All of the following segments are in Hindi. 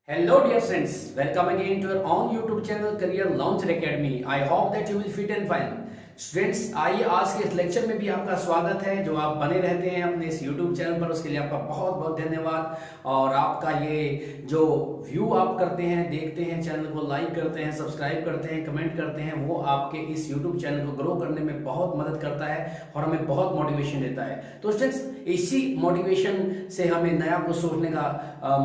Hello dear friends, welcome again to your own YouTube channel Career Launcher Academy. I hope that you will fit and fine. Students आइए आज के इस लेक्चर में भी आपका स्वागत है। जो आप बने रहते हैं अपने इस YouTube चैनल पर, उसके लिए आपका बहुत बहुत धन्यवाद। और आपका ये जो व्यू आप करते हैं, देखते हैं, चैनल को लाइक करते हैं, सब्सक्राइब करते हैं, कमेंट करते हैं, वो आपके इस YouTube चैनल को ग्रो करने में बहुत मदद करता है और हमें बहुत मोटिवेशन देता है। तो स्टूडेंट्स इसी मोटिवेशन से हमें नया कुछ सोचने का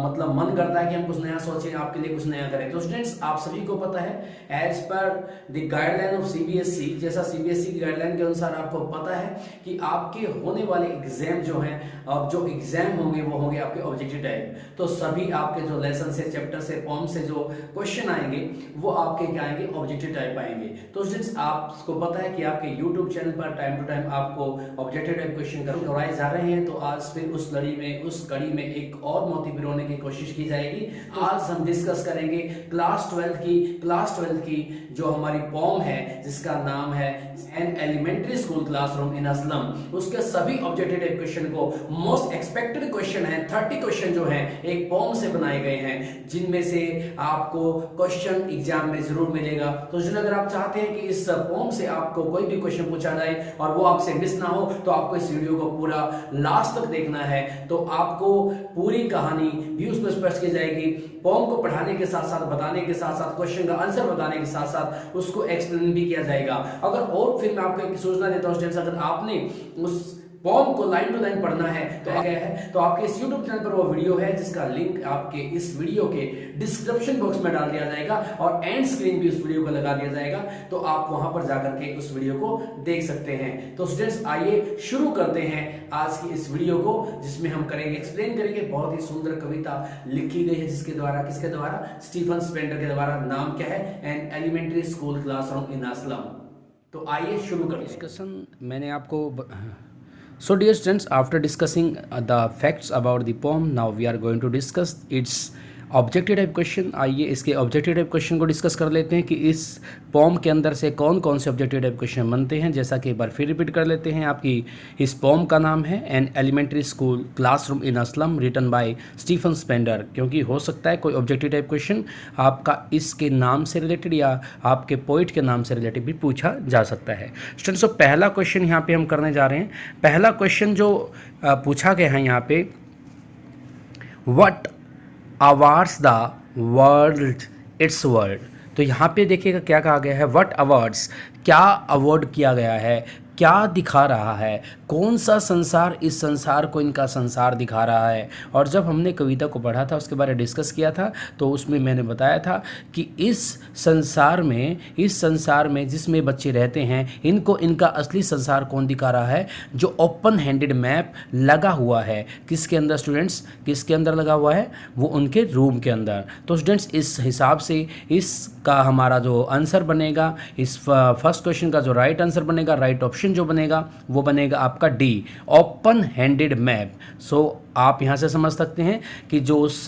मतलब मन करता है कि हम कुछ नया सोचें, आपके लिए कुछ नया करें। तो स्टूडेंट्स आप सभी को पता है as per the guideline of CBSE, जैसा CBSE की गाइडलाइन के अनुसार आपको पता है कि आपके होने वाले एग्जाम जो हैं, अब जो एग्जाम होंगे वो होंगे आपके ऑब्जेक्टिव टाइप। तो सभी आपके जो लेसन से, चैप्टर से, पोएम से जो क्वेश्चन आएंगे वो आपके क्या आएंगे, ऑब्जेक्टिव टाइप आएंगे। तो स्टूडेंट्स आपको पता है कि आपके YouTube चैनल पर टाइम टू टाइम आपको ऑब्जेक्टिव टाइप क्वेश्चन करवाए जा रहे हैं। तो आज फिर उस लड़ी में, उस कड़ी में एक और मोती पिरोने की कोशिश की जाएगी। आज हम डिस्कस करेंगे क्लास 12 की जो हमारी पोएम है, जिसका नाम है an elementary school classroom in slum. उसके सभी ऑब्जेक्टिव टाइप क्वेश्चन को, मोस्ट एक्सपेक्टेड क्वेश्चन है, 30 क्वेश्चन जो हैं एक पोएम से बनाए गए हैं, जिनमें से आपको क्वेश्चन एग्जाम में जरूर मिलेगा। तो अगर आप चाहते हैं कि इस पोएम से आपको कोई भी क्वेश्चन पूछा जाए और वो आपसे मिस ना हो, तो आपको इस वीडियो को पूरा लास्ट तक देखना है। तो आपको पूरी कहानी भी उसमें स्पष्ट की जाएगी। पोएम को पढ़ाने के साथ साथ, बताने के साथ साथ, क्वेश्चन का आंसर बताने के साथ साथ उसको एक्सप्लेन भी किया जाएगा। अगर और फिर मैं आपको एक सूचना देता हूं स्टूडेंट्स, अगर आपने उस पोएम को लाइन टू लाइन पढ़ना है तो क्या है, तो आपके इस YouTube चैनल पर वो वीडियो है जिसका लिंक आपके इस वीडियो के डिस्क्रिप्शन बॉक्स में डाल दिया जाएगा और एंड स्क्रीन भी उस वीडियो को लगा दिया जाएगा। तो आप वहां पर जाकर के उस वीडियो को देख सकते हैं। तो स्टूडेंट्स आइए शुरू करते हैं आज की इस वीडियो को, जिसमें हम करेंगे, एक्सप्लेन करेंगे। बहुत ही सुंदर कविता लिखी गई है, जिसके द्वारा, किसके द्वारा, स्टीफन स्पेंडर के द्वारा। नाम क्या है, an elementary school classroom in slum. तो आइए शुरू करते हैं डिस्कशन। मैंने आपको So dear students, after discussing the facts about the poem, now we are going to discuss its objective type question. आइए इसके ऑब्जेक्टिव टाइप क्वेश्चन को डिस्कस कर लेते हैं कि इस पोम के अंदर से कौन कौन से ऑब्जेक्टिव टाइप क्वेश्चन बनते हैं। जैसा कि एक बार फिर रिपीट कर लेते हैं, आपकी इस पोम का नाम है an elementary school classroom in slum, written by Stephen Spender. क्योंकि हो सकता है कोई ऑब्जेक्टिव टाइप क्वेश्चन आपका इसके नाम से रिलेटेड या आपके पोइट के नाम से रिलेटेड भी पूछा जा सकता है। स्टूडेंट्स, तो पहला क्वेश्चन यहाँ पे हम करने जा रहे हैं। पहला क्वेश्चन जो पूछा गया है यहाँ पे, what awards the world it's world. तो यहाँ पे देखिएगा क्या कहा गया है, व्हाट अवार्ड्स, क्या अवार्ड किया गया है, क्या दिखा रहा है, कौन सा संसार इस संसार को इनका संसार दिखा रहा है। और जब हमने कविता को पढ़ा था, उसके बारे में डिस्कस किया था, तो उसमें मैंने बताया था कि इस संसार में जिसमें बच्चे रहते हैं, इनको इनका असली संसार कौन दिखा रहा है, जो ओपन हैंडेड मैप लगा हुआ है। किसके अंदर स्टूडेंट्स, किसके अंदर लगा हुआ है, वो उनके रूम के अंदर। तो स्टूडेंट्स इस हिसाब से इसका हमारा जो आंसर बनेगा, इस फर्स्ट क्वेश्चन का जो राइट आंसर बनेगा, राइट ऑप्शन जो बनेगा वो बनेगा आपका डी, ओपन हैंडेड मैप। सो आप यहाँ से समझ सकते हैं कि जो उस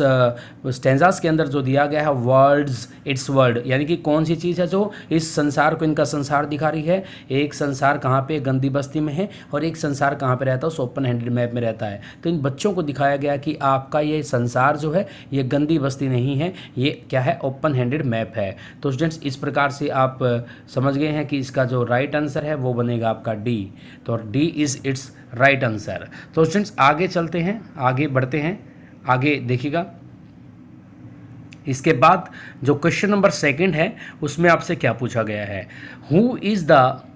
स्टेंजास के अंदर जो दिया गया है, वर्ल्ड्स इट्स वर्ल्ड, यानी कि कौन सी चीज़ है जो इस संसार को इनका संसार दिखा रही है। एक संसार कहाँ पे, गंदी बस्ती में है, और एक संसार कहाँ पे रहता है, उस ओपन हैंडेड मैप में रहता है। तो इन बच्चों को दिखाया गया कि आपका ये संसार जो है, ये गंदी बस्ती नहीं है, ये क्या है, ओपन हैंडेड मैप है। तो स्टूडेंट्स इस प्रकार से आप समझ गए हैं कि इसका जो राइट आंसर है वो बनेगा आपका डी। तो D is it's right answer. तो स्टूडेंट्स आगे चलते हैं, आगे बढ़ते हैं, आगे देखिएगा। इसके बाद जो क्वेश्चन नंबर 2 है, उसमें आपसे क्या पूछा गया है, who is the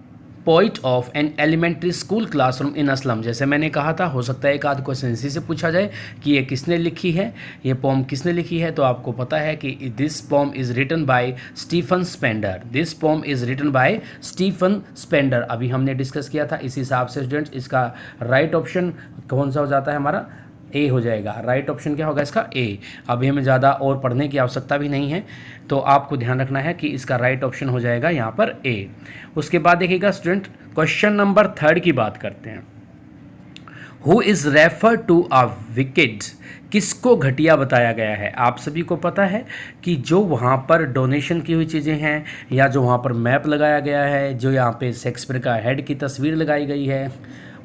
poet of an elementary school classroom in slum. जैसे मैंने कहा था, हो सकता है एक आध क्वेश्चन इसी से पूछा जाए कि ये किसने लिखी है, ये पोम किसने लिखी है। तो आपको पता है कि this poem is written by Stephen Spender, this poem is written by Stephen Spender. अभी हमने डिस्कस किया था। इस हिसाब से स्टूडेंट्स इसका राइट ऑप्शन कौन सा हो जाता है, हमारा ए हो जाएगा। राइट ऑप्शन क्या होगा इसका, ए। अभी हमें ज़्यादा और पढ़ने की आवश्यकता भी नहीं है, तो आपको ध्यान रखना है कि इसका राइट ऑप्शन हो जाएगा यहाँ पर ए। उसके बाद देखिएगा स्टूडेंट, क्वेश्चन नंबर 3 की बात करते हैं। Who is refer to a wicked, किसको घटिया बताया गया है। आप सभी को पता है कि जो वहाँ पर डोनेशन की हुई चीज़ें हैं, या जो वहाँ पर मैप लगाया गया है, जो यहाँ पे शेक्सपियर का हेड की तस्वीर लगाई गई है,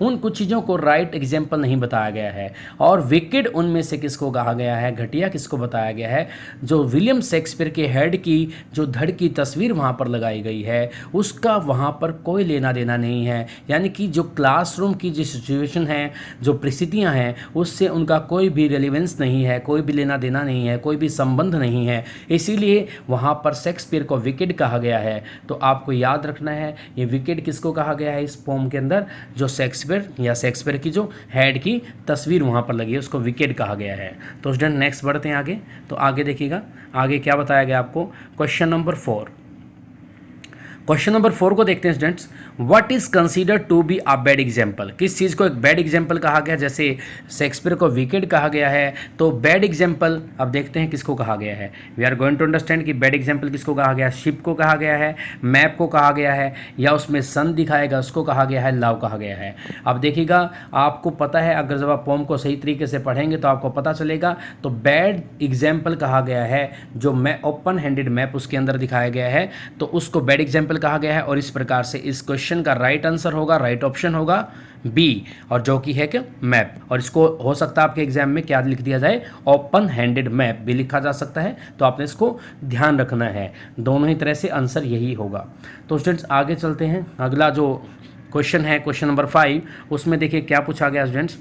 उन कुछ चीज़ों को राइट एग्जाम्पल नहीं बताया गया है। और विकेड उनमें से किसको कहा गया है, घटिया किसको बताया गया है, जो विलियम शेक्सपियर के हेड की जो धड़ की तस्वीर वहाँ पर लगाई गई है उसका वहाँ पर कोई लेना देना नहीं है। यानी कि जो क्लासरूम की जो सिचुएशन है, जो परिस्थितियाँ हैं, उससे उनका कोई भी रेलिवेंस नहीं है, कोई भी लेना देना नहीं है, कोई भी संबंध नहीं है। इसीलिए वहाँ पर शेक्सपियर को विकेड कहा गया है। तो आपको याद रखना है ये विकेड किसको कहा गया है इस पोम के अंदर, जो शेक्सपियर या शेक्सपियर की जो हेड की तस्वीर वहाँ पर लगी है उसको विकेड कहा गया है। तो स्टूडेंट नेक्स्ट बढ़ते हैं आगे। तो आगे देखिएगा आगे क्या बताया गया आपको, क्वेश्चन नंबर 4। क्वेश्चन नंबर 4 को देखते हैं students. What is considered to be a bad example, किस चीज़ को एक बैड एग्जाम्पल कहा गया, जैसे शेक्सपियर को विकेड कहा गया है तो बैड एग्जाम्पल अब देखते हैं किसको कहा गया है। We are going to understand कि बैड एग्जाम्पल किसको कहा गया है, शिप को कहा गया है, मैप को कहा गया है, या उसमें सन दिखाएगा उसको कहा गया है, लव कहा गया है। अब देखिएगा आपको पता है, अगर जब आप पोम को सही तरीके से पढ़ेंगे तो आपको पता चलेगा। तो बैड एग्जाम्पल कहा गया है जो ओपन हैंडेड मैप उसके अंदर दिखाया गया है तो उसको बैड एग्जाम्पल कहा गया है। और इस प्रकार से इस क्वेश्चन का राइट आंसर होगा, राइट ऑप्शन होगा बी, और जो कि है कि मैप। और इसको हो सकता है आपके एग्जाम में क्या लिख दिया जाए, ओपन हैंडेड मैप भी लिखा जा सकता है। तो आपने इसको ध्यान रखना है, दोनों ही तरह से आंसर यही होगा। तो स्टूडेंट्स आगे चलते हैं। अगला जो क्वेश्चन है क्वेश्चन नंबर 5, उसमें देखिए क्या पूछा गया students.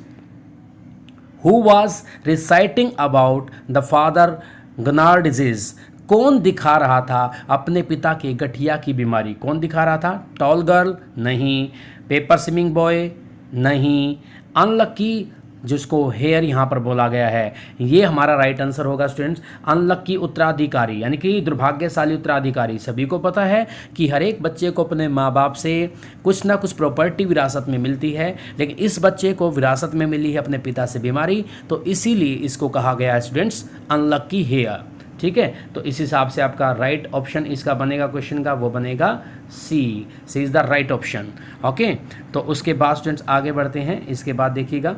Who was reciting about the father gunner disease, कौन दिखा रहा था अपने पिता के गठिया की बीमारी, कौन दिखा रहा था, टॉल गर्ल नहीं, पेपर स्विमिंग बॉय नहीं, अनलकी जिसको हेयर यहाँ पर बोला गया है, ये हमारा राइट आंसर होगा स्टूडेंट्स। अनलकी उत्तराधिकारी यानी कि दुर्भाग्यशाली उत्तराधिकारी। सभी को पता है कि हर एक बच्चे को अपने माँ बाप से कुछ ना कुछ प्रॉपर्टी विरासत में मिलती है, लेकिन इस बच्चे को विरासत में मिली है अपने पिता से बीमारी, तो इसीलिए इसको कहा गया है स्टूडेंट्स अनलकी हेयर। ठीक है, तो इस हिसाब से आपका राइट ऑप्शन इसका बनेगा क्वेश्चन का, वो बनेगा C is the right option. Okay, तो उसके बाद स्टूडेंट्स आगे बढ़ते हैं। इसके बाद देखिएगा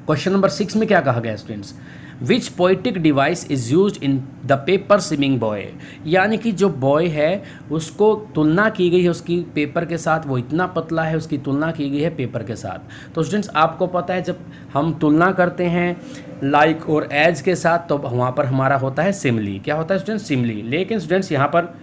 क्वेश्चन नंबर 6 में क्या कहा गया students, which poetic device is use in the paper swimming boy, यानी कि जो बॉय है उसको तुलना की गई है उसकी पेपर के साथ, वो इतना पतला है, उसकी तुलना की गई है पेपर के साथ। तो स्टूडेंट्स आपको पता है जब हम तुलना करते हैं लाइक और एज के साथ तो वहाँ पर हमारा होता है सिमली। क्या होता है स्टूडेंट्स, सिमली। लेकिन स्टूडेंट्स यहाँ पर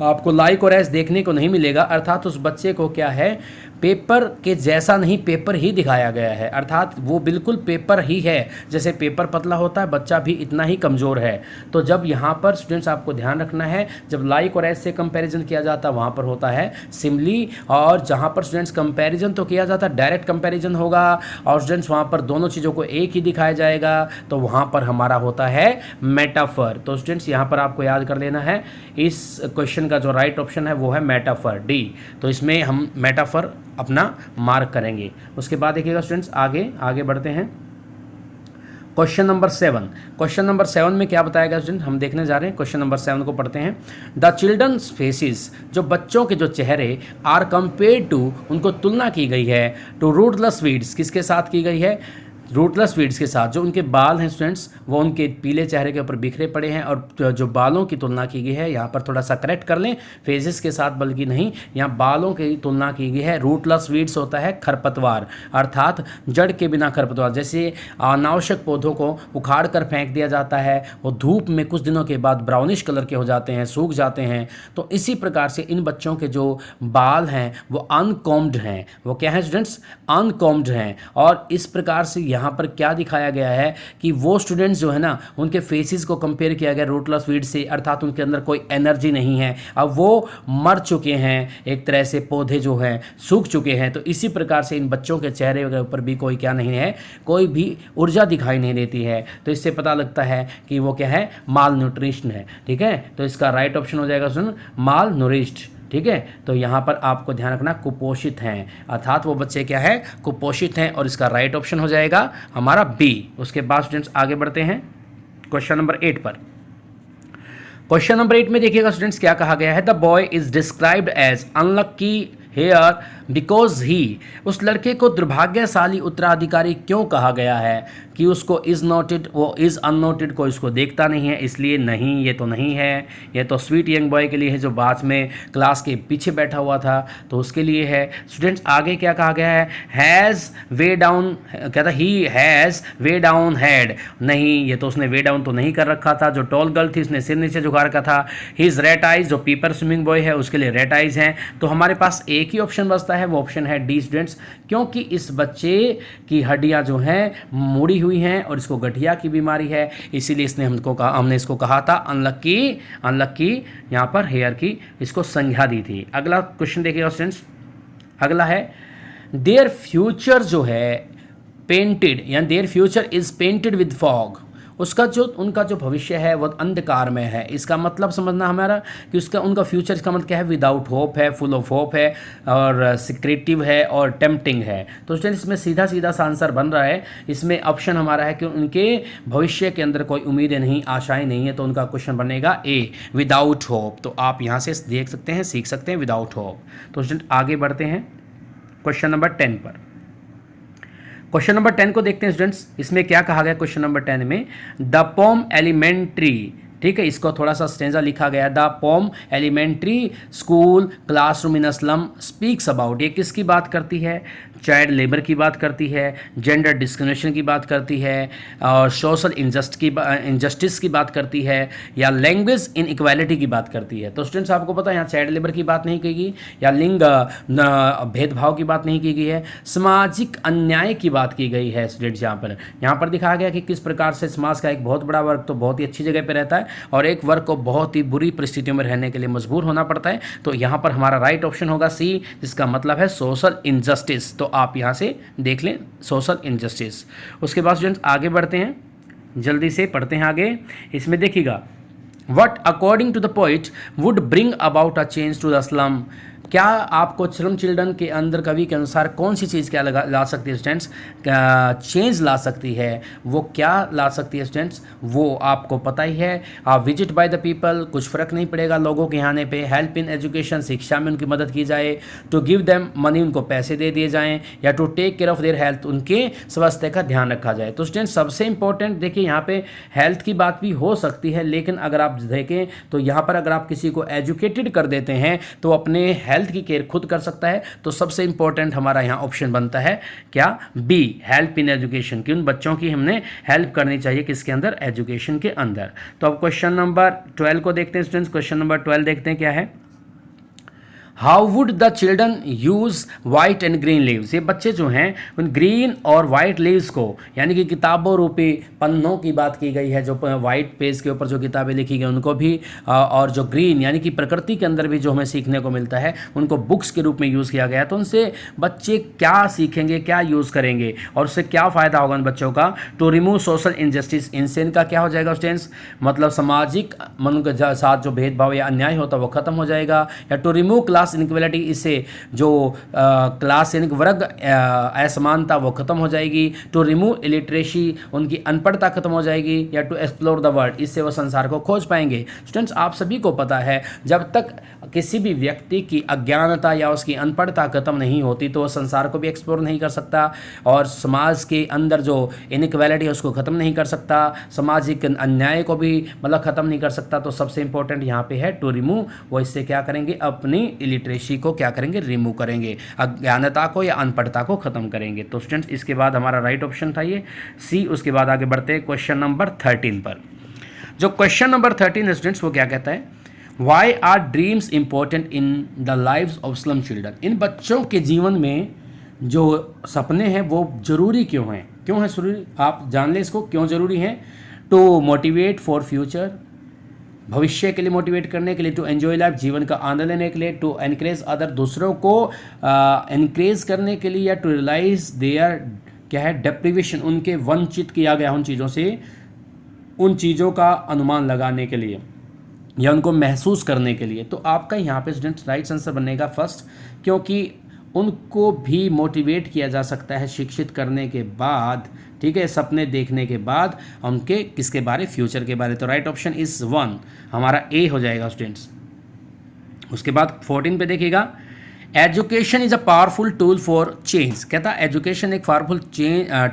आपको लाइक और एज देखने को नहीं मिलेगा, अर्थात उस बच्चे को क्या है पेपर के जैसा नहीं, पेपर ही दिखाया गया है, अर्थात वो बिल्कुल पेपर ही है। जैसे पेपर पतला होता है बच्चा भी इतना ही कमज़ोर है। तो जब यहाँ पर स्टूडेंट्स आपको ध्यान रखना है, जब लाइक और एज से कंपैरिजन किया जाता है वहाँ पर होता है सिमली, और जहाँ पर स्टूडेंट्स कंपैरिजन तो किया जाता है डायरेक्ट कंपैरिजन होगा और स्टूडेंट्स वहाँ पर दोनों चीज़ों को एक ही दिखाया जाएगा, तो वहाँ पर हमारा होता है मेटाफर। तो स्टूडेंट्स यहाँ पर आपको याद कर लेना है इस क्वेश्चन का जो राइट ऑप्शन है वो है मेटाफर, डी। तो इसमें हम मेटाफर अपना मार्क करेंगे। उसके बाद देखिएगा स्टूडेंट्स आगे बढ़ते हैं। क्वेश्चन नंबर 7, क्वेश्चन नंबर 7 में क्या बताया गया स्टूडेंट, हम देखने जा रहे हैं। क्वेश्चन नंबर 7 को पढ़ते हैं। द चिल्ड्रंस फेसेस, जो बच्चों के जो चेहरे आर कंपेयर्ड टू, उनको तुलना की गई है टू रूटलेस वीड्स, किसके साथ की गई है, रूटलेस वीड्स के साथ। जो उनके बाल हैं स्टूडेंट्स वो उनके पीले चेहरे के ऊपर बिखरे पड़े हैं, और जो बालों की तुलना की गई है यहाँ पर थोड़ा सा करेक्ट कर लें, फेजेस के साथ बल्कि नहीं, यहाँ बालों की तुलना की गई है। रूटलेस वीड्स होता है खरपतवार, अर्थात जड़ के बिना खरपतवार। जैसे अनावश्यक पौधों को उखाड़ कर फेंक दिया जाता है, वो धूप में कुछ दिनों के बाद ब्राउनिश कलर के हो जाते हैं, सूख जाते हैं। तो इसी प्रकार से इन बच्चों के जो बाल हैं वो अनकॉम्ड हैं। वो क्या है स्टूडेंट्स, अनकॉम्ड हैं। और इस प्रकार से यहाँ पर क्या दिखाया गया है कि वो स्टूडेंट्स जो है ना उनके फेसेस को कंपेयर किया गया रूटलेस वीड से, अर्थात उनके अंदर कोई एनर्जी नहीं है, अब वो मर चुके हैं, एक तरह से पौधे जो हैं सूख चुके हैं। तो इसी प्रकार से इन बच्चों के चेहरे के ऊपर भी कोई क्या नहीं है, कोई भी ऊर्जा दिखाई नहीं देती है। तो इससे पता लगता है कि वो क्या है, माल न्यूट्रिशन है। ठीक है, तो इसका राइट ऑप्शन हो जाएगा सुन माल नूरिश्ड। ठीक है, तो यहाँ पर आपको ध्यान रखना कुपोषित हैं, अर्थात वो बच्चे क्या है, कुपोषित हैं, और इसका राइट ऑप्शन हो जाएगा हमारा बी। उसके बाद स्टूडेंट्स आगे बढ़ते हैं क्वेश्चन नंबर 8 पर। क्वेश्चन नंबर 8 में देखिएगा स्टूडेंट्स क्या कहा गया है, the boy is described as unlucky heir because he, उस लड़के को दुर्भाग्यशाली उत्तराधिकारी क्यों कहा गया है, कि उसको इज़ नोटेड, वो इज़ अननोटेड को इसको देखता नहीं है, इसलिए नहीं, ये तो नहीं है। ये तो स्वीट यंग बॉय के लिए है जो बाद में क्लास के पीछे बैठा हुआ था, तो उसके लिए है। स्टूडेंट्स आगे क्या कहा गया है, हैज़ वे डाउन, कहता he has way down head, नहीं ये तो उसने वे डाउन तो नहीं कर रखा था। जो टॉल गर्ल थी उसने सिर नीचे झुका रखा था। हिज रेड आइज, जो पीपर स्विमिंग बॉय है उसके लिए रेड आइज हैं। तो हमारे पास एक ही ऑप्शन बचता है, वो ऑप्शन है डी स्टूडेंट्स, क्योंकि इस बच्चे की हड्डियां जो हैं मुड़ी हुई हैं और इसको गठिया की बीमारी है, इसीलिए हमने इसको कहा था अनलक्की यहाँ पर हेयर की इसको संज्ञा दी थी। अगला क्वेश्चन देखिएगा स्टूडेंट्स, अगला है देयर फ्यूचर जो है पेंटेड, यानी their future is painted with fog, उनका जो भविष्य है वो अंधकार में है। इसका मतलब समझना हमारा कि उनका फ्यूचर, इसका मतलब क्या है, विदाउट होप है, फुल ऑफ होप है और सिक्रेटिव है और टेम्पटिंग है। तो स्टूडेंट्स इसमें सीधा सीधा सा आंसर बन रहा है, इसमें ऑप्शन हमारा है कि उनके भविष्य के अंदर कोई उम्मीदें नहीं, आशाएं नहीं है, तो उनका क्वेश्चन बनेगा ए, विदाउट होप। तो आप यहाँ से देख सकते हैं, सीख सकते हैं विदाउट होप। तो स्टूडेंट आगे बढ़ते हैं क्वेश्चन नंबर 10 पर। क्वेश्चन नंबर 10 को देखते हैं स्टूडेंट्स, इसमें क्या कहा गया क्वेश्चन नंबर 10 में, द पोम एलिमेंट्री, ठीक है, इसको थोड़ा सा स्टेंजा लिखा गया, the poem elementary school classroom in slum speaks about, ये किसकी बात करती है, चाइल्ड लेबर की बात करती है, जेंडर डिस्क्रिमिनेशन की बात करती है और सोशल इनजस्टिस की बात करती है, या लैंग्वेज इन इक्वालिटी की बात करती है। तो स्टूडेंट्स आपको पता है यहाँ चाइल्ड लेबर की बात नहीं की गई, या लिंग भेदभाव की बात नहीं की गई है, सामाजिक अन्याय की बात की गई है। स्टूडेंट्स यहाँ पर दिखाया गया कि किस प्रकार से समाज का एक बहुत बड़ा वर्ग तो बहुत ही अच्छी जगह पर रहता है और एक वर्ग को बहुत ही बुरी परिस्थितियों में रहने के लिए मजबूर होना पड़ता है। तो यहाँ पर हमारा राइट ऑप्शन होगा सी, जिसका मतलब है सोशल इनजस्टिस। तो आप यहाँ से देख लें सोशल इनजस्टिस। उसके बाद स्टूडेंट्स आगे बढ़ते हैं, जल्दी से पढ़ते हैं आगे। इसमें देखिएगा, what according to the poet would bring about a change to the slum, क्या आपको स्लम चिल्ड्रन के अंदर कवि के अनुसार कौन सी चीज़ क्या ला सकती है स्टूडेंट्स, चेंज ला सकती है, वो क्या ला सकती है स्टूडेंट्स, वो आपको पता ही है। विजिट बाय द पीपल, कुछ फ़र्क नहीं पड़ेगा लोगों के आने पे। हेल्प इन एजुकेशन, शिक्षा में उनकी मदद की जाए। टू गिव देम मनी, उनको पैसे दे दिए जाएँ। या to take care of their health, उनके स्वास्थ्य का ध्यान रखा जाए। तो स्टूडेंट्स सबसे इंपॉर्टेंट देखिए यहाँ पे हेल्थ की बात भी हो सकती है, लेकिन अगर आप देखें तो यहाँ पर अगर आप किसी को एजुकेटेड कर देते हैं तो अपने हेल्थ की केयर खुद कर सकता है। तो सबसे इंपॉर्टेंट हमारा यहाँ ऑप्शन बनता है क्या, बी, हेल्प इन एजुकेशन, कि उन बच्चों की हमने हेल्प करनी चाहिए किसके अंदर, एजुकेशन के अंदर। तो अब क्वेश्चन नंबर 12 को देखते हैं स्टूडेंट्स। क्वेश्चन नंबर 12 देखते हैं क्या है, how would the children use white and green leaves, ये बच्चे जो हैं उन ग्रीन और वाइट लीव्स को, यानी कि किताबों रूपी पन्नों की बात की गई है, जो वाइट पेज के ऊपर जो किताबें लिखी गई उनको भी, और जो ग्रीन यानी कि प्रकृति के अंदर भी जो हमें सीखने को मिलता है उनको बुक्स के रूप में यूज़ किया गया। तो उनसे बच्चे क्या सीखेंगे, क्या यूज़ करेंगे और उससे क्या फ़ायदा होगा उन बच्चों का। टू रिमूव सोशल इनजस्टिस, इनसे इनका क्या हो जाएगा स्टूडेंट्स, मतलब सामाजिक मन के साथ जो भेदभाव या अन्याय होता है वो खत्म हो जाएगा। या टू रिमूव क्लास इनइक्वालिटी, इससे जो क्लास यानी वर्ग असमानता वो खत्म हो जाएगी। टू रिमूव इलिटरेसी, उनकी अनपढ़ता खत्म हो जाएगी। या टू एक्सप्लोर द वर्ल्ड, इससे वो संसार को खोज पाएंगे। स्टूडेंट्स आप सभी को पता है जब तक किसी भी व्यक्ति की अज्ञानता या उसकी अनपढ़ता खत्म नहीं होती तो वो संसार को भी एक्सप्लोर नहीं कर सकता और समाज के अंदर जो इनइक्वालिटी है उसको ख़त्म नहीं कर सकता, सामाजिक अन्याय को भी मतलब ख़त्म नहीं कर सकता। तो सबसे इंपॉर्टेंट यहाँ पे है टू रिमूव, वो इससे क्या करेंगे, अपनी इलिटरेसी को क्या करेंगे, रिमूव करेंगे, अज्ञानता को या अनपढ़ता को ख़त्म करेंगे। तो स्टूडेंट्स इसके बाद हमारा राइट ऑप्शन था ये सी। उसके बाद आगे बढ़ते हैं क्वेश्चन नंबर 13 पर। जो क्वेश्चन नंबर 13 है स्टूडेंट्स वो क्या कहता है, why are dreams important in the lives of slum children, इन बच्चों के जीवन में जो सपने हैं वो ज़रूरी क्यों हैं, क्यों है ज़रूरी, आप जान लें इसको क्यों ज़रूरी हैं। टू मोटिवेट फॉर फ्यूचर, भविष्य के लिए मोटिवेट करने के लिए। टू एंजॉय लाइफ, जीवन का आनंद लेने के लिए। टू एनकरेज अदर, दूसरों को एनकरेज करने के लिए। या टू रियलाइज देयर क्या है, डेप्रिवेशन, उनके वंचित किया गया उन चीज़ों से, उन चीज़ों का अनुमान लगाने के लिए या उनको महसूस करने के लिए। तो आपका यहाँ पे स्टूडेंट्स राइट आंसर बनेगा फर्स्ट, क्योंकि उनको भी मोटिवेट किया जा सकता है शिक्षित करने के बाद, ठीक है, सपने देखने के बाद उनके किसके बारे, फ्यूचर के बारे। तो राइट ऑप्शन इज़ 1 हमारा ए हो जाएगा स्टूडेंट्स। उसके बाद 14 पे देखिएगा, education is a powerful tool for change, कहता है एजुकेशन एक पावरफुल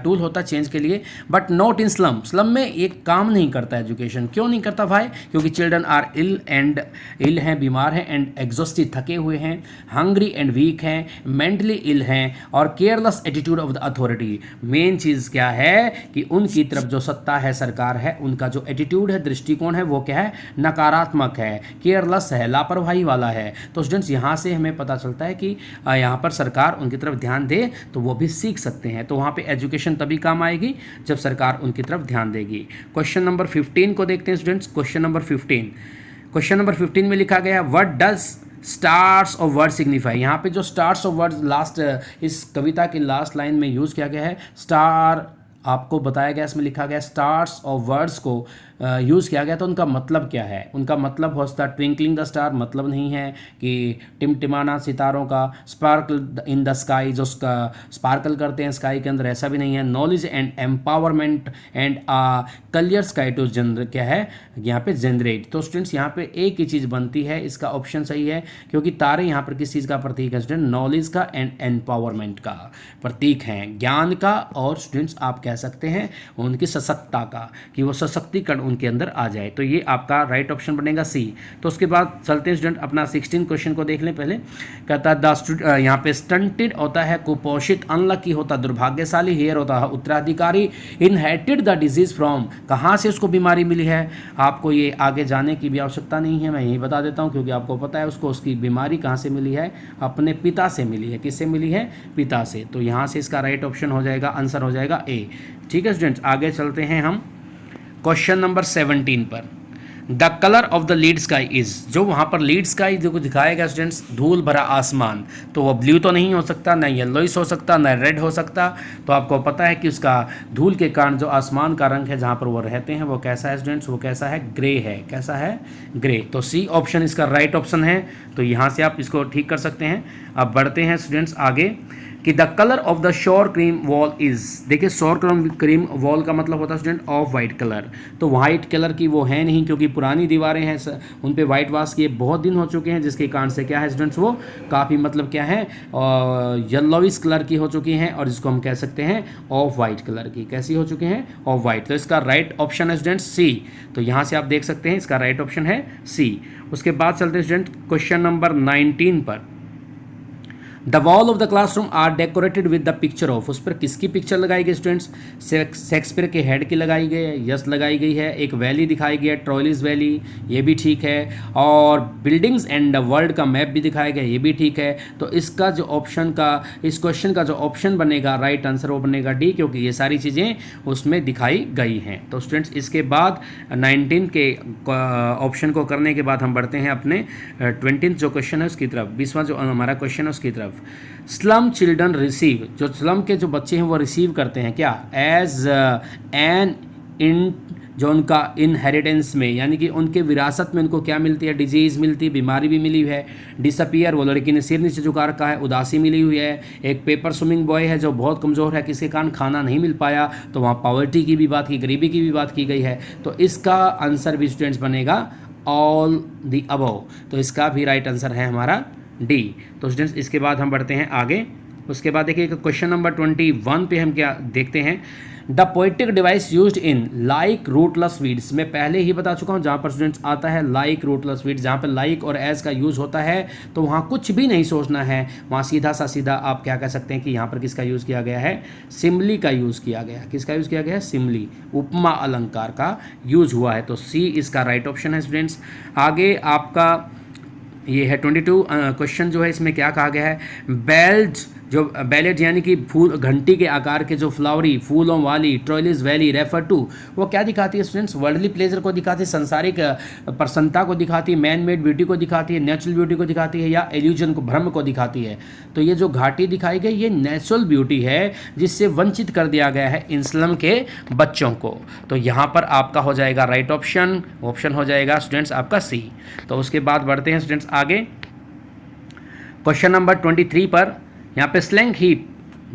टूल होता है चेंज के लिए, but not in slum, slum में एक काम नहीं करता एजुकेशन। क्यों नहीं करता भाई? क्योंकि चिल्ड्रन आर इल हैं, बीमार हैं, एंड एग्जॉस्टेड, थके हुए हैं, हंग्री एंड वीक हैं, मेंटली इल हैं, और careless attitude of the authority. Main चीज़ क्या है कि उनकी तरफ जो सत्ता है, सरकार है, उनका जो एटीट्यूड है, दृष्टिकोण है, वो क्या है? नकारात्मक है, केयरलेस है, लापरवाही वाला है। तो स्टूडेंट्स यहाँ से हमें पता चलता है कि यहाँ पर सरकार उनकी तरफ ध्यान दे तो वो भी सीख सकते हैं। तो वहाँ पे एजुकेशन तभी काम आएगी जब सरकार उनकी तरफ ध्यान देगी। क्वेश्चन नंबर 15 को देखते हैं स्टूडेंट्स। क्वेश्चन नंबर 15 में लिखा गया what does stars of word signify. यहाँ पे जो स्टार्स ऑफ वर्ड लास्ट इस कविता की लास्ट लाइन में यूज़ किया गया है, स्टार आपको बताया गया, इसमें लिखा गया स्टार्स ऑफ वर्ड्स को यूज़ किया गया। तो उनका मतलब क्या है? उनका मतलब हो सकता है ट्विंकलिंग द स्टार, मतलब नहीं है कि टिमटिमाना सितारों का, स्पार्कल इन द स्काई, जो स्पार्कल करते हैं स्काई के अंदर, ऐसा भी नहीं है। Knowledge and empowerment and clear sky to जनर, क्या है यहाँ पे? जनरेट। तो स्टूडेंट्स यहाँ पे एक ही चीज़ बनती है, इसका ऑप्शन सही है, क्योंकि तारे यहाँ पर किस चीज़ का प्रतीक है स्टूडेंट? नॉलेज का एंड एम्पावरमेंट का प्रतीक हैं, ज्ञान का, और स्टूडेंट्स आप कह सकते हैं उनकी सशक्तता का, कि वो सशक्तिकरण उनके अंदर आ जाए। तो ये आपका राइट ऑप्शन बनेगा सी। तो उसके बाद चलते हैं स्टूडेंट अपना 16 क्वेश्चन को देख लें पहले। कहता है यहाँ पे स्टंटेड होता है कुपोषित, अनलकी होता दुर्भाग्यशाली, हेयर होता है उत्तराधिकारी, इनहेरिटेड द डिजीज फ्रॉम, कहाँ से उसको बीमारी मिली है। आपको ये आगे जाने की भी आवश्यकता नहीं है, मैं यही बता देता हूँ, क्योंकि आपको पता है उसको उसकी बीमारी कहाँ से मिली है, अपने पिता से मिली है। किससे मिली है? पिता से। तो यहाँ से इसका राइट ऑप्शन हो जाएगा, आंसर हो जाएगा ए। ठीक है स्टूडेंट्स, आगे चलते हैं हम क्वेश्चन नंबर 17 पर। The colour of the lead sky is, जो वहाँ पर लीड स्काई जो दिखाया गया स्टूडेंट्स, धूल भरा आसमान, तो वो ब्लू तो नहीं हो सकता, ना येलोइस हो सकता, ना रेड हो सकता। तो आपको पता है कि उसका धूल के कारण जो आसमान का रंग है जहाँ पर वो रहते हैं वो कैसा है स्टूडेंट्स? वो कैसा है? ग्रे है। कैसा है? ग्रे। तो सी ऑप्शन इसका राइट ऑप्शन है। तो यहाँ से आप इसको ठीक कर सकते हैं। अब बढ़ते हैं स्टूडेंट्स आगे कि the colour of the shore cream wall is, देखिए शोर क्रीम वॉल का मतलब होता है स्टूडेंट ऑफ वाइट कलर। तो वाइट कलर की वो है नहीं, क्योंकि पुरानी दीवारें हैं, उन पे वाइट वाश किए बहुत दिन हो चुके हैं, जिसके कारण से क्या है स्टूडेंट्स? वो काफ़ी मतलब क्या है? येलोइश कलर की हो चुकी हैं, और जिसको हम कह सकते हैं ऑफ वाइट कलर की। कैसी हो चुकी हैं? Of white. तो इसका राइट ऑप्शन है स्टूडेंट्स सी। तो यहाँ से आप देख सकते हैं इसका राइट ऑप्शन है सी। उसके बाद चलते हैं स्टूडेंट क्वेश्चन नंबर 19 पर। The wall of the classroom are decorated with the picture of, उस पर किसकी पिक्चर लगाई गई स्टूडेंट्स? शेक्सपियर के हेड की लगाई गई है, यस लगाई गई है। एक वैली दिखाई गई है, ट्रॉयलिस वैली, ये भी ठीक है। और बिल्डिंग्स एंड द वर्ल्ड का मैप भी दिखाया गया, ये भी ठीक है। तो इसका जो ऑप्शन का, इस क्वेश्चन का जो ऑप्शन बनेगा, राइट आंसर वो बनेगा डी, क्योंकि ये सारी चीज़ें उसमें दिखाई गई हैं। तो स्टूडेंट्स इसके बाद 19 के ऑप्शन को करने के बाद हम बढ़ते हैं अपने 20 जो क्वेश्चन है उसकी तरफ, 20वां जो हमारा क्वेश्चन है उसकी तरफ। स्लम चिल्ड्रन रिसीव, जो स्लम के जो बच्चे हैं वो रिसीव करते हैं क्या? एज एन इन, जो उनका इनहेरिटेंस में, यानी कि उनके विरासत में उनको क्या मिलती है? डिजीज़ मिलती है, बीमारी भी मिली हुई है। डिसअपियर, वो लड़की ने सिर नीचे झुका रखा है, उदासी मिली हुई है। एक पेपर स्विमिंग बॉय है जो बहुत कमज़ोर है, किसी कारण खाना नहीं मिल पाया, तो वहाँ पॉवर्टी की भी बात की, गरीबी की भी बात की गई है। तो इसका आंसर भी स्टूडेंट्स बनेगा ऑल द अबव। तो इसका भी राइट आंसर है हमारा डी। तो स्टूडेंट्स इसके बाद हम बढ़ते हैं आगे। उसके बाद देखिए क्वेश्चन नंबर 21 पे हम क्या देखते हैं? The poetic device used in like rootless weeds, मैं पहले ही बता चुका हूँ, जहाँ पर स्टूडेंट्स आता है लाइक रूटलेस वीड्स, जहाँ पर लाइक और एज का यूज़ होता है, तो वहाँ कुछ भी नहीं सोचना है, वहाँ सीधा आप क्या कह सकते हैं कि यहाँ पर किसका यूज़ किया गया है? सिमली का यूज़ किया गया। किसका यूज़ किया गया है? सिमली, उपमा अलंकार का यूज़ हुआ है। तो सी इसका राइट ऑप्शन है स्टूडेंट्स। आगे आपका ये है 22 क्वेश्चन जो है, इसमें क्या कहा गया है? बेल्ट, जो बैलेट यानी कि फूल, घंटी के आकार के जो फ्लावरी फूलों वाली ट्रॉयलिस वैली रेफर टू, वो क्या दिखाती है स्टूडेंट्स? वर्ल्डली प्लेजर को दिखाती है, संसारिक प्रसन्नता को दिखाती है, मैन मेड ब्यूटी को दिखाती है, नेचुरल ब्यूटी को दिखाती है, या एल्यूजन को, भ्रम को दिखाती है। तो ये जो घाटी दिखाई गई ये नेचुरल ब्यूटी है, जिससे वंचित कर दिया गया है इन स्लम के बच्चों को। तो यहाँ पर आपका हो जाएगा राइट ऑप्शन हो जाएगा स्टूडेंट्स आपका सी। तो उसके बाद बढ़ते हैं स्टूडेंट्स आगे क्वेश्चन नंबर 23 पर। यहाँ पे स्लैंग हीप,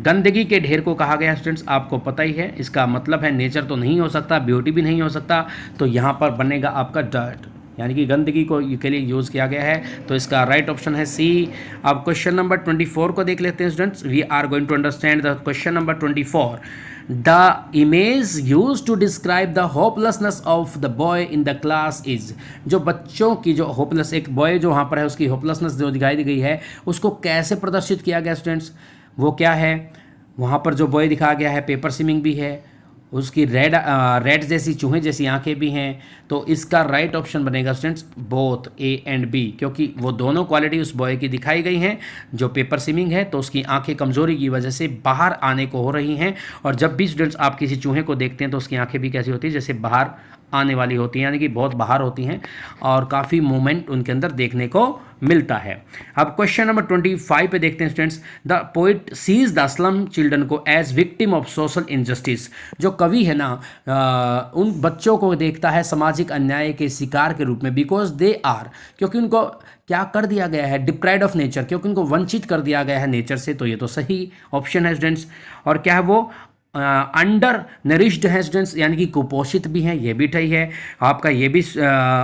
गंदगी के ढेर को कहा गया स्टूडेंट्स, आपको पता ही है इसका मतलब है नेचर तो नहीं हो सकता, ब्यूटी भी नहीं हो सकता, तो यहाँ पर बनेगा आपका डर्ट। यानी कि गंदगी को के लिए यूज़ किया गया है। तो इसका राइट ऑप्शन है सी। अब क्वेश्चन नंबर 24 को देख लेते हैं students. We are going to understand the question number 24। The image use to describe the hopelessness of the boy in the class is. जो बच्चों की जो होपलेस, एक बॉय जो वहाँ पर है उसकी होपलेसनेस जो दिखाई दी गई है उसको कैसे प्रदर्शित किया गया स्टूडेंट्स, वो क्या है? वहाँ पर जो बॉय दिखाया गया है पेपर स्विमिंग भी है, उसकी रेड जैसी चूहे जैसी आंखें भी हैं। तो इसका राइट ऑप्शन बनेगा students both A and B, क्योंकि वो दोनों क्वालिटी उस बॉय की दिखाई गई हैं। जो पेपर स्विमिंग है तो उसकी आंखें कमज़ोरी की वजह से बाहर आने को हो रही हैं, और जब भी स्टूडेंट्स आप किसी चूहे को देखते हैं तो उसकी आंखें भी कैसी होती है, जैसे बाहर आने वाली होती हैं, यानी कि बहुत बाहर होती हैं और काफ़ी मूवमेंट उनके अंदर देखने को मिलता है। अब क्वेश्चन नंबर 25 पे देखते हैं students. The poet sees the slum children को as victim of social injustice. जो कवि है ना, उन बच्चों को देखता है सामाजिक अन्याय के शिकार के रूप में, बिकॉज दे आर, क्योंकि उनको क्या कर दिया गया है, डिप्राइव्ड ऑफ नेचर, क्योंकि उनको वंचित कर दिया गया है नेचर से। तो ये तो सही ऑप्शन है स्टूडेंट्स। और क्या है वो अंडर नरिश्ड है स्टूडेंट्स, यानी कि कुपोषित भी हैं, ये भी ठीक है आपका, ये भी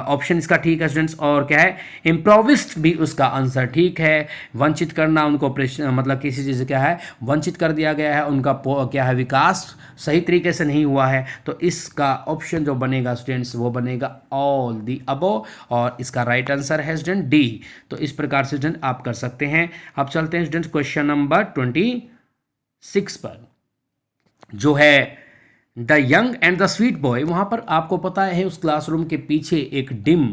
ऑप्शन इसका ठीक है स्टूडेंट्स। और क्या है, इम्प्रोविस्ड भी उसका आंसर ठीक है। वंचित करना, उनको मतलब किसी चीज़ क्या है वंचित कर दिया गया है, उनका क्या है विकास सही तरीके से नहीं हुआ है। तो इसका ऑप्शन जो बनेगा स्टूडेंट्स वो बनेगा ऑल दी अबव, और इसका राइट आंसर है स्टूडेंट डी। तो इस प्रकार से स्टूडेंट आप कर सकते हैं। अब चलते हैं स्टूडेंट्स क्वेश्चन नंबर 26 पर, जो है the young and the sweet boy. वहाँ पर आपको पता है उस क्लासरूम के पीछे एक डिम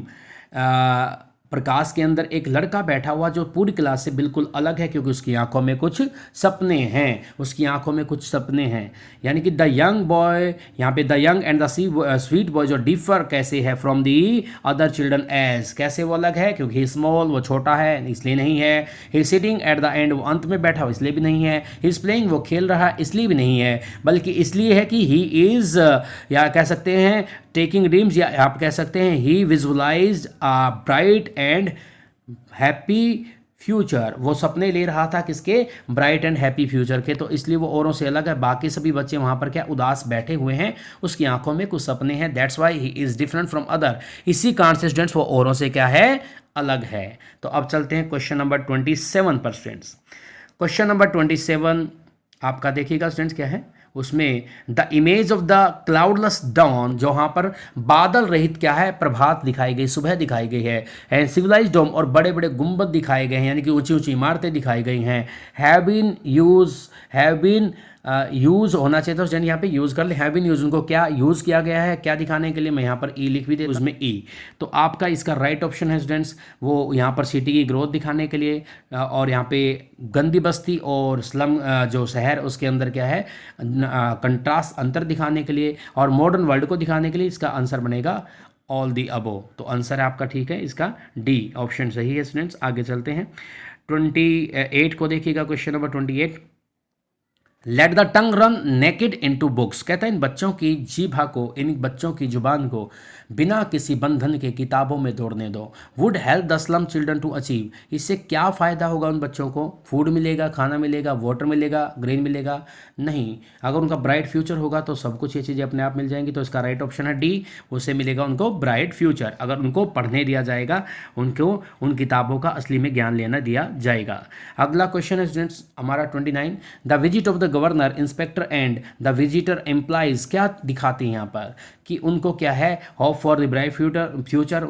प्रकाश के अंदर एक लड़का बैठा हुआ जो पूरी क्लास से बिल्कुल अलग है, क्योंकि उसकी आंखों में कुछ सपने हैं, उसकी आंखों में कुछ सपने हैं। यानी कि द यंग बॉय, यहाँ पे the young and the sweet boy जो डिफर कैसे है from the other children age, कैसे वो अलग है, क्योंकि स्मॉल वो छोटा है इसलिए नहीं है। ही सिटिंग एट द एंड, वो अंत में बैठा हो इसलिए भी नहीं है। ही इज प्लेइंग, वो खेल रहा है इसलिए भी नहीं है, बल्कि इसलिए है कि ही इज़, या कह सकते हैं टेकिंग ड्रीम्स, या आप कह सकते हैं he visualised a bright and happy future. वो सपने ले रहा था किसके, ब्राइट एंड हैप्पी फ्यूचर के। तो इसलिए वो औरों से अलग है। बाकी सभी बच्चे वहाँ पर क्या उदास बैठे हुए हैं, उसकी आंखों में कुछ सपने हैं, that's why he is different from other. इसी कारण से स्टूडेंट्स वो औरों से क्या है, अलग है। तो अब चलते हैं क्वेश्चन नंबर 27 पर स्टूडेंट्स। क्वेश्चन नंबर 27 आपका देखिएगा स्टूडेंट्स क्या है उसमें, the image of the cloudless dawn, जो वहाँ पर बादल रहित क्या है प्रभात दिखाई गई, सुबह दिखाई गई है। एंड सिविलाइज्ड डोम, और बड़े बड़े गुंबद दिखाए गए हैं, यानी कि ऊंची ऊंची इमारतें दिखाई गई हैं। हैव बीन यूज़ होना चाहिए, तो यहाँ पे यूज़ कर ले, हैव बीन यूज़, उनको क्या यूज़ किया गया है, क्या दिखाने के लिए, मैं यहाँ पर ई लिख भी दे उसमें ई। तो आपका इसका राइट ऑप्शन है स्टूडेंट्स, वो यहाँ पर सिटी की ग्रोथ दिखाने के लिए, और यहाँ पे गंदी बस्ती और स्लम जो शहर उसके अंदर क्या है कंट्रास्ट अंतर दिखाने के लिए, और मॉडर्न वर्ल्ड को दिखाने के लिए। इसका आंसर बनेगा ऑल दी अबो। तो आंसर है आपका ठीक है, इसका डी ऑप्शन सही है स्टूडेंट्स। आगे चलते हैं 28 को देखिएगा, question number 28। Let the tongue run naked into books, कहता है इन बच्चों की जीभा को, इन बच्चों की जुबान को बिना किसी बंधन के किताबों में दौड़ने दो। Would help the slum children to achieve, इससे क्या फ़ायदा होगा उन बच्चों को, फूड मिलेगा, खाना मिलेगा, वाटर मिलेगा, ग्रेन मिलेगा, नहीं। अगर उनका ब्राइट फ्यूचर होगा तो सब कुछ ये चीज़ें अपने आप मिल जाएंगी। तो इसका राइट ऑप्शन है डी, उससे मिलेगा उनको ब्राइट फ्यूचर, अगर उनको पढ़ने दिया जाएगा, उनको उन किताबों का असली में ज्ञान लेना दिया जाएगा। अगला क्वेश्चन है स्टूडेंट्स हमारा 29। The visit of the governor, inspector and the visitor employees, क्या दिखाते हैं यहाँ पर कि उनको क्या है hope for the bright future,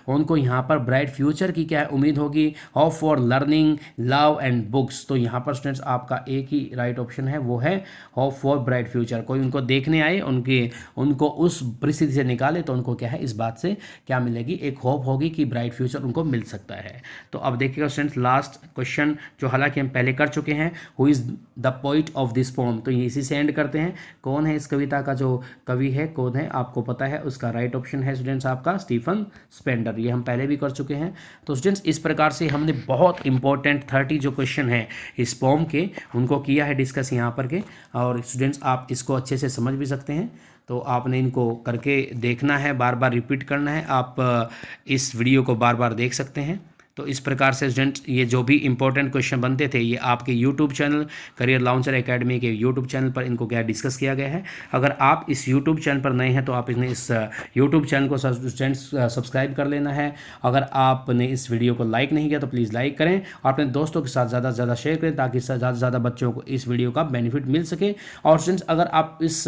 उनको यहाँ पर ब्राइट फ्यूचर की क्या है उम्मीद होगी। Hope for learning, love and books, तो यहाँ पर स्टूडेंट्स आपका एक ही राइट ऑप्शन है, वो है होप फॉर ब्राइट फ्यूचर। कोई उनको देखने आए, उनको उस परिस्थिति से निकाले तो उनको क्या है इस बात से क्या मिलेगी, एक होप होगी कि ब्राइट फ्यूचर उनको मिल सकता है। तो अब देखिएगा स्टूडेंट्स लास्ट क्वेश्चन, जो हालांकि हम पहले कर चुके हैं, who is the poet of this pome, तो ये इसी से एंड करते हैं। कौन है इस कविता का जो कवि है, कौन है आपको पता है। उसका राइट ऑप्शन है स्टूडेंट्स आपका स्टीफन स्पेंडर, ये हम पहले भी कर चुके हैं। तो स्टूडेंट्स इस प्रकार से हमने बहुत इंपॉर्टेंट 30 जो क्वेश्चन है इस पोम के, उनको किया है डिस्कस यहाँ पर के। और स्टूडेंट्स आप इसको अच्छे से समझ भी सकते हैं, तो आपने इनको करके देखना है, बार बार रिपीट करना है। आप इस वीडियो को बार बार देख सकते हैं। तो इस प्रकार से स्टूडेंट्स ये जो भी इंपॉर्टेंट क्वेश्चन बनते थे ये आपके YouTube channel career launcher academy के यूट्यूब चैनल पर इनको क्या डिस्कस किया गया है। अगर आप इस यूट्यूब चैनल पर नए हैं तो आप इस यूट्यूब चैनल को स्टूडेंट्स सब्सक्राइब कर लेना है। अगर आपने इस वीडियो को लाइक नहीं किया तो प्लीज़ लाइक करें और अपने दोस्तों के साथ ज़्यादा से ज़्यादा शेयर करें ताकि ज़्यादा से ज़्यादा बच्चों को इस वीडियो का बेनिफिट मिल सके। और स्टूडेंट्स अगर आप इस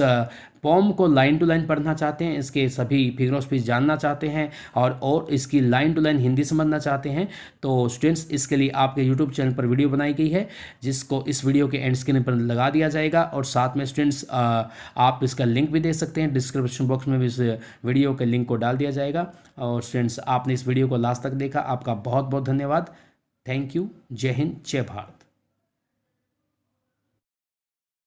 पॉम को लाइन टू लाइन पढ़ना चाहते हैं, इसके सभी फिगर ऑफ स्पीच जानना चाहते हैं और इसकी लाइन टू लाइन हिंदी समझना चाहते हैं तो स्टूडेंट्स इसके लिए आपके यूट्यूब चैनल पर वीडियो बनाई गई है जिसको इस वीडियो के एंड स्क्रीन पर लगा दिया जाएगा। और साथ में स्टूडेंट्स आप इसका लिंक भी दे सकते हैं, डिस्क्रिप्शन बॉक्स में भी इस वीडियो के लिंक को डाल दिया जाएगा। और स्टूडेंट्स आपने इस वीडियो को लास्ट तक देखा, आपका बहुत बहुत धन्यवाद। Thank you. जय हिंद, जय भारत।